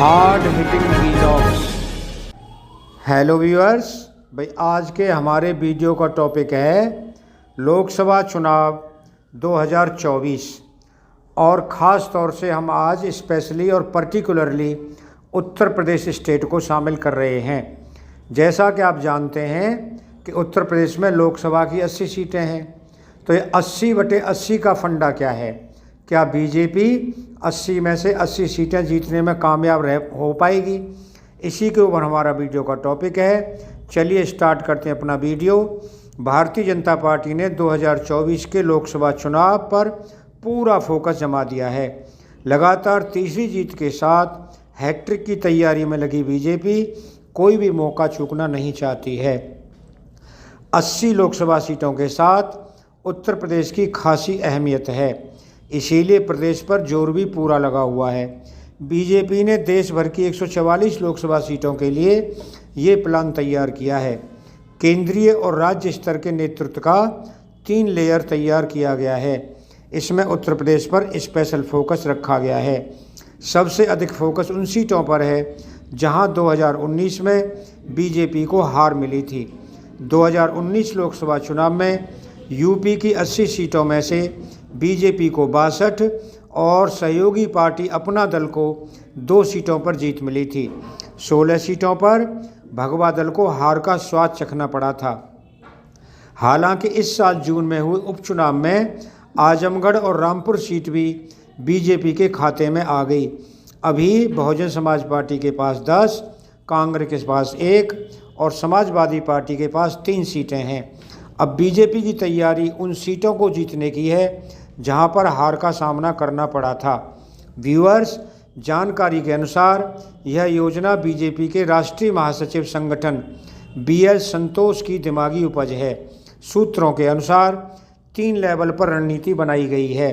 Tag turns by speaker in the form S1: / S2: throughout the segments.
S1: Hard hitting vlogs. Hello viewers, भाई आज के हमारे वीडियो का टॉपिक है लोकसभा चुनाव 2024 और ख़ास तौर से हम आज स्पेशली और पर्टिकुलरली उत्तर प्रदेश स्टेट को शामिल कर रहे हैं। जैसा कि आप जानते हैं कि उत्तर प्रदेश में लोकसभा की 80 सीटें हैं, तो ये 80/80 का फंडा क्या है? क्या बीजेपी 80 में से 80 सीटें जीतने में कामयाब हो पाएगी? इसी के ऊपर हमारा वीडियो का टॉपिक है। चलिए स्टार्ट करते हैं अपना वीडियो। भारतीय जनता पार्टी ने 2024 के लोकसभा चुनाव पर पूरा फोकस जमा दिया है। लगातार तीसरी जीत के साथ हैट्रिक की तैयारी में लगी बीजेपी कोई भी मौका चूकना नहीं चाहती है। 80 लोकसभा सीटों के साथ उत्तर प्रदेश की खासी अहमियत है, इसीलिए प्रदेश पर जोर भी पूरा लगा हुआ है। बीजेपी ने देश भर की 144 लोकसभा सीटों के लिए ये प्लान तैयार किया है। केंद्रीय और राज्य स्तर के नेतृत्व का 3 लेयर तैयार किया गया है। इसमें उत्तर प्रदेश पर स्पेशल फोकस रखा गया है। सबसे अधिक फोकस उन सीटों पर है जहां 2019 में बीजेपी को हार मिली थी। 2019 लोकसभा चुनाव में यूपी की 80 सीटों में से बीजेपी को 62 और सहयोगी पार्टी अपना दल को 2 सीटों पर जीत मिली थी। 16 सीटों पर भगवा दल को हार का स्वाद चखना पड़ा था। हालांकि इस साल जून में हुए उपचुनाव में आजमगढ़ और रामपुर सीट भी बीजेपी के खाते में आ गई। अभी बहुजन समाज पार्टी के पास 10, कांग्रेस के पास 1 और समाजवादी पार्टी के पास 3 सीटें हैं। अब बीजेपी की तैयारी उन सीटों को जीतने की है जहां पर हार का सामना करना पड़ा था। व्यूअर्स, जानकारी के अनुसार यह योजना बीजेपी के राष्ट्रीय महासचिव संगठन BL संतोष की दिमागी उपज है। सूत्रों के अनुसार 3 लेवल पर रणनीति बनाई गई है।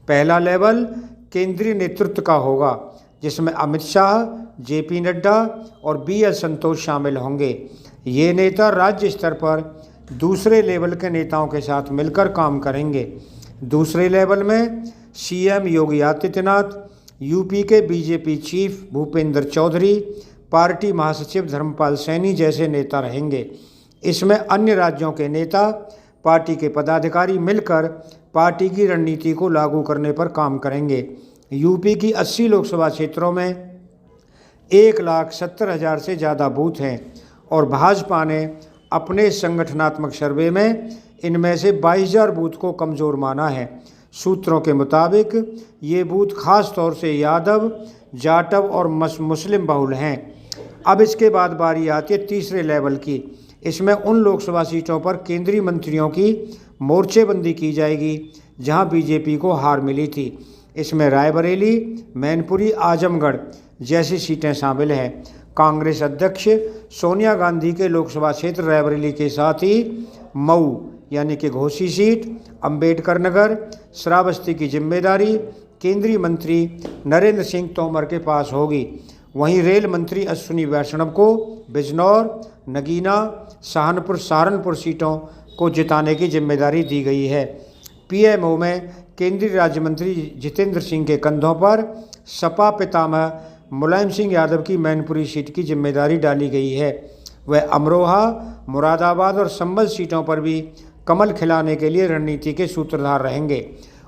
S1: पहला लेवल केंद्रीय नेतृत्व का होगा, जिसमें अमित शाह, JP नड्डा और BL संतोष शामिल होंगे। ये नेता राज्य स्तर पर दूसरे लेवल के नेताओं के साथ मिलकर काम करेंगे। दूसरे लेवल में CM योगी आदित्यनाथ, यूपी के BJP chief Bhupendra Chaudhary, party महासचिव धर्मपाल सैनी जैसे नेता रहेंगे। इसमें अन्य राज्यों के नेता, पार्टी के पदाधिकारी मिलकर पार्टी की रणनीति को लागू करने पर काम करेंगे। यूपी की 80 लोकसभा क्षेत्रों में 1,70,000 से ज़्यादा बूथ हैं और भाजपा ने अपने संगठनात्मक सर्वे में इनमें से 22,000 बूथ को कमज़ोर माना है। सूत्रों के मुताबिक ये बूथ खास तौर से यादव, जाटव और मुस्लिम बहुल हैं। अब इसके बाद बारी आती है तीसरे लेवल की। इसमें उन लोकसभा सीटों पर केंद्रीय मंत्रियों की मोर्चेबंदी की जाएगी जहां बीजेपी को हार मिली थी। इसमें रायबरेली, मैनपुरी, आजमगढ़ जैसी सीटें शामिल हैं। कांग्रेस अध्यक्ष सोनिया गांधी के लोकसभा क्षेत्र रायबरेली के साथ ही मऊ यानी कि घोसी सीट, अंबेडकर नगर, श्रावस्ती की जिम्मेदारी केंद्रीय मंत्री नरेंद्र सिंह तोमर के पास होगी। वहीं रेल मंत्री अश्विनी वैष्णव को बिजनौर, नगीना, सहारनपुर सीटों को जिताने की जिम्मेदारी दी गई है। PMO में केंद्रीय राज्य मंत्री जितेंद्र सिंह के कंधों पर सपा पितामह मुलायम सिंह यादव की मैनपुरी सीट की जिम्मेदारी डाली गई है। वह अमरोहा, मुरादाबाद और संभल सीटों पर भी कमल खिलाने के लिए रणनीति के सूत्रधार रहेंगे।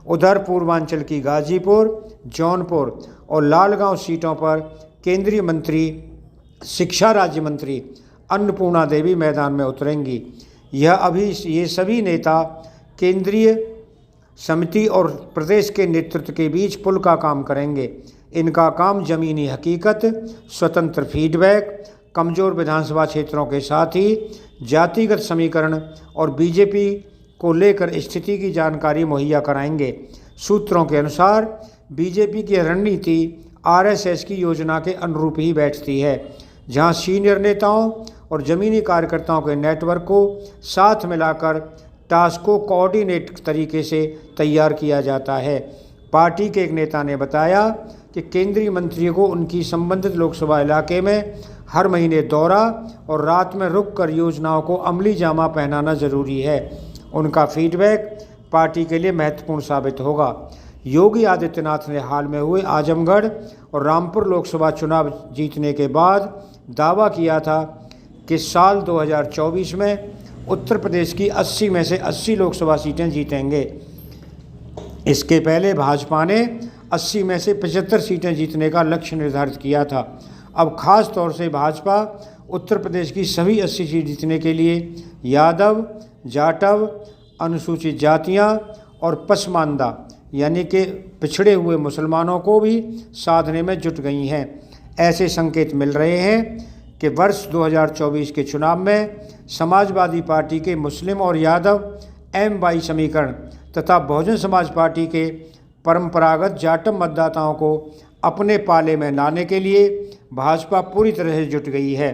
S1: उधर पूर्वांचल की गाजीपुर, जौनपुर और लालगांव सीटों पर केंद्रीय मंत्री, शिक्षा राज्य मंत्री अन्नपूर्णा देवी मैदान में उतरेंगी। ये सभी नेता केंद्रीय समिति और प्रदेश के नेतृत्व के बीच पुल का काम करेंगे। इनका काम जमीनी हकीकत, स्वतंत्र फीडबैक, कमज़ोर विधानसभा क्षेत्रों के साथ ही जातिगत समीकरण और बीजेपी को लेकर स्थिति की जानकारी मुहैया कराएंगे। सूत्रों के अनुसार बीजेपी की रणनीति RSS की योजना के अनुरूप ही बैठती है, जहां सीनियर नेताओं और ज़मीनी कार्यकर्ताओं के नेटवर्क को साथ मिलाकर टास्क को कोऑर्डिनेट तरीके से तैयार किया जाता है। पार्टी के एक नेता ने बताया कि केंद्रीय मंत्रियों को उनकी संबंधित लोकसभा इलाके में हर महीने दौरा और रात में रुककर योजनाओं को अमली जामा पहनाना जरूरी है। उनका फीडबैक पार्टी के लिए महत्वपूर्ण साबित होगा। योगी आदित्यनाथ ने हाल में हुए आजमगढ़ और रामपुर लोकसभा चुनाव जीतने के बाद दावा किया था कि साल 2024 में उत्तर प्रदेश की 80 में से 80 लोकसभा सीटें जीतेंगे। इसके पहले भाजपा ने 80 में से 75 सीटें जीतने का लक्ष्य निर्धारित किया था। अब खास तौर से भाजपा उत्तर प्रदेश की सभी 80 सीट जीतने के लिए यादव, जाटव, अनुसूचित जातियां और पसमानदा यानी कि पिछड़े हुए मुसलमानों को भी साधने में जुट गई हैं। ऐसे संकेत मिल रहे हैं कि वर्ष 2024 के चुनाव में समाजवादी पार्टी के मुस्लिम और यादव MY समीकरण तथा बहुजन समाज पार्टी के परंपरागत जाटव मतदाताओं को अपने पाले में लाने के लिए भाजपा पूरी तरह से जुट गई है।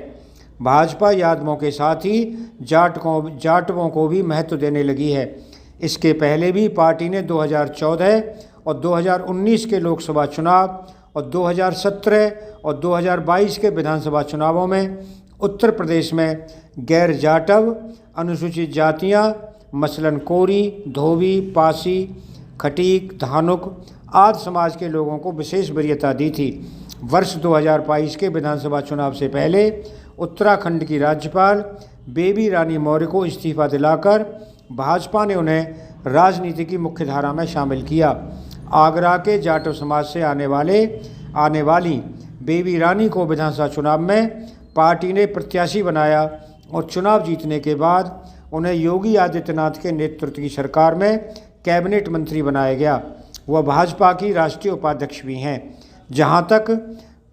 S1: भाजपा यादवों के साथ ही जाटवों को भी महत्व देने लगी है। इसके पहले भी पार्टी ने 2014 और 2019 के लोकसभा चुनाव और 2017 और 2022 के विधानसभा चुनावों में उत्तर प्रदेश में गैर जाटव अनुसूचित जातियां मसलन कोरी, धोबी, पासी, खटीक, धानुक आदि समाज के लोगों को विशेष वरीयता दी थी। वर्ष 2022 के विधानसभा चुनाव से पहले उत्तराखंड की राज्यपाल बेबी रानी मौर्य को इस्तीफा दिलाकर भाजपा ने उन्हें राजनीति की मुख्य धारा में शामिल किया। आगरा के जाटव समाज से आने वाली बेबी रानी को विधानसभा चुनाव में पार्टी ने प्रत्याशी बनाया और चुनाव जीतने के बाद उन्हें योगी आदित्यनाथ के नेतृत्व की सरकार में कैबिनेट मंत्री बनाया गया। वह भाजपा की राष्ट्रीय उपाध्यक्ष भी हैं। जहां तक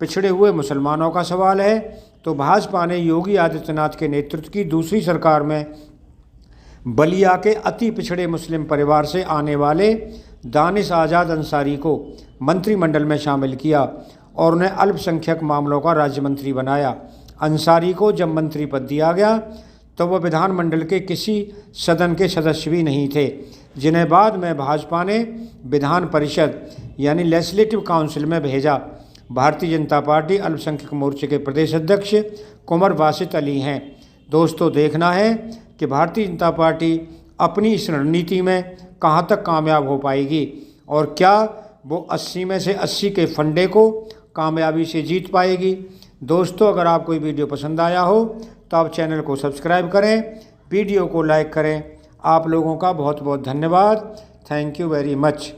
S1: पिछड़े हुए मुसलमानों का सवाल है तो भाजपा ने योगी आदित्यनाथ के नेतृत्व की दूसरी सरकार में बलिया के अति पिछड़े मुस्लिम परिवार से आने वाले दानिश आज़ाद अंसारी को मंत्रिमंडल में शामिल किया और उन्हें अल्पसंख्यक मामलों का राज्य मंत्री बनाया। अंसारी को जब मंत्री पद दिया गया तो वह विधानमंडल के किसी सदन के सदस्य भी नहीं थे, जिन्हें बाद में भाजपा ने विधान परिषद यानी लेजिस्लेटिव काउंसिल में भेजा। भारतीय जनता पार्टी अल्पसंख्यक मोर्चे के प्रदेश अध्यक्ष कुंवर वासित अली हैं। दोस्तों, देखना है कि भारतीय जनता पार्टी अपनी इस रणनीति में कहां तक कामयाब हो पाएगी और क्या वो 80 में से 80 के फंडे को कामयाबी से जीत पाएगी। दोस्तों, अगर आपको ये वीडियो पसंद आया हो तो आप चैनल को सब्सक्राइब करें, वीडियो को लाइक करें। आप लोगों का बहुत बहुत धन्यवाद। Thank you very much.